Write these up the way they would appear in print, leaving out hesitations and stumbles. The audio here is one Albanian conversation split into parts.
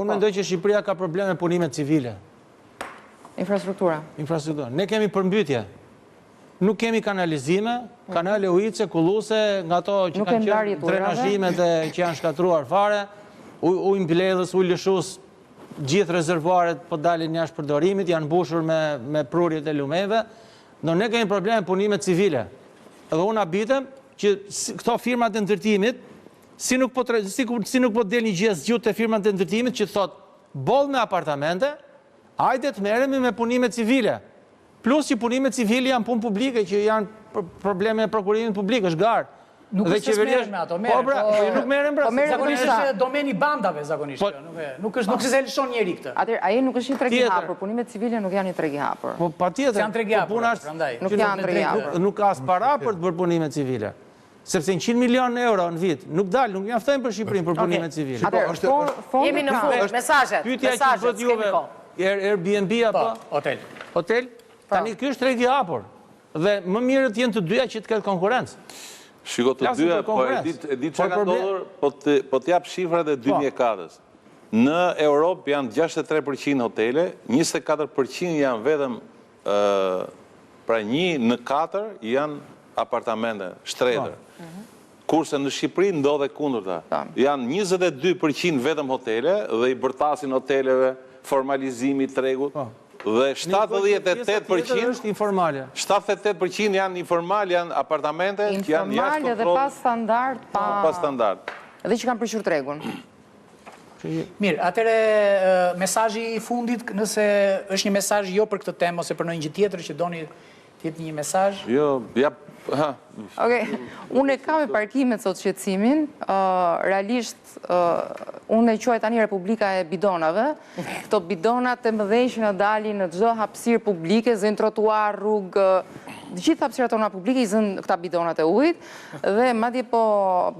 Unë mendoj që Shqipëria ka probleme punime civile. Infrastruktura. Ne kemi përmbytje. Nuk kemi kanalizime, kanale ujitse, kulluse, nga to që kanë qenë drenazhimet që janë shkatruar fare, ujë mbledhës, ujë lëshus, gjithë rezervuaret po dalin jashtë përdorimit, janë mbushur me prurjet e lumeve. Ne kemi probleme punime civile. Edhe unë abitem që këto firmat e ndërtimit, si nuk po del një gjithë zgjut të firmat e ndërtimit që thot, boll me apartamente, hajde të merremi me punime civile. Plus që punime civile janë punë publike, që janë probleme e prokurimit publik, është garë. Nuk është se merren me ato, nuk merren pra. Zakonisht është domeni bandave, zakonisht. Nuk se lëshon njeri këtë. Atëherë, ai nuk është një treg i hapur, punimet civile nuk janë një treg i hapur. Po patjetër. Janë treg i hapur, prandaj. Nuk janë treg i hapur. Nuk ka as para për të bërë punime civile. Sepse 100 milion euro në vit nuk dalë, nuk mjaftojnë për Shqipërinë për punime civile. Jemi në fund, mesazhet. Pyetja që bëhet juve, Airbnb apo? Hotel? Tani ky është treg i hapur. Dhe më mirë të jenë të dyja që të ketë konkurrencë. Shiko të dyja, po e di që ka ndodhur, po t'jap shifrat e 2004-ës. Në Europë janë 63% hotele, 24% janë vetëm, pra 1 në 4 janë apartamente, shtretër. Kurse në Shqipëri ndodhe kundërta. Janë 22% vetëm hotele dhe i bërtasin hoteleve, formalizimi, tregut, dhe 78% janë informale, janë apartamente që janë jashtë kontrollit. Informale dhe pas standard. Pas standard. Dhe që kanë përqyr tregun. Mirë, atëre mesazhi i fundit, nëse është një mesazh jo për këtë temë, ose për ndonjë gjë tjetër që doni tjetë një mesazh? Jo, ja... Unë e kam e parkimet sot shqetësimin, realisht unë e quaj tani Republika e bidonave, këto bidonat e mëdhej që në dalin në çdo hapësirë publike, zënë trotuar, rrugë, gjithë hapësirat tona publike i zënë këta bidonat e ujit, dhe madje po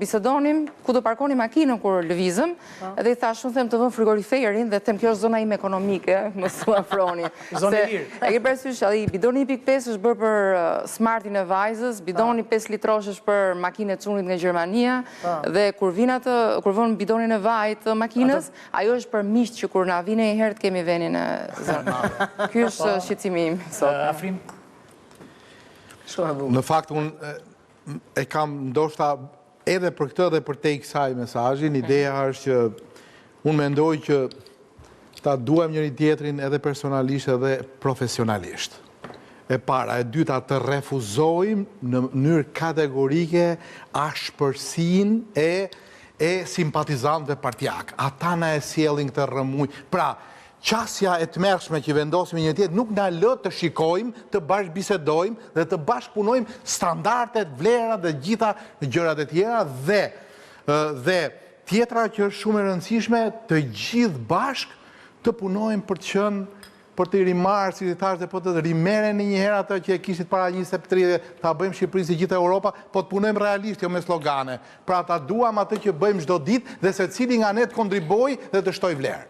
bisedonim ku do parkoni makinën kur lëvizëm, dhe i thash unë them të vëm frigoriferin dhe them kjo është zona ime ekonomike, më su afroni. Zonë e lirë. E ke parasysh, bidoni 1.5 është bërë për smartin e vajzës, bidoni 5 litrosh është për makinë e cunit nga Gjermania, dhe kur vën bidonin e vajt të makinës, ajo është për miqt që kur na vine i herë të kemi venin e zonë. Ky është shqetësimi im sot. Afrim? Në fakt, unë e kam ndoshta edhe për këtë dhe për te i kësaj mesazhin, ideja është që unë mendoj që ta duhem njëri tjetrin edhe personalisht edhe profesionalisht. E para, e dyta të refuzojmë në mënyrë kategorike ashpërsinë e simpatizantëve partijak. Ata na e sjellin këtë rrëmuj. Pra, qasja e të mërshme që vendosim një tjetë nuk na lë të shikojmë, të bashkëbisedojmë dhe të bashkëpunojmë standardet, vlerat dhe gjitha gjërat e tjera dhe tjetra që është shumë e rëndësishme të gjithë bashkë të punojmë për të qenë për të rimarë, si të thashtë, po të rimere një herë atë që e kishit para 20-30, ta bëjmë Shqipërinë si gjithë Europa, po të punojmë realisht, jo me slogane. Pra ta duam atë që bëjmë çdo ditë dhe se cili nga ne të kontriboj dhe të shtoj vlerë.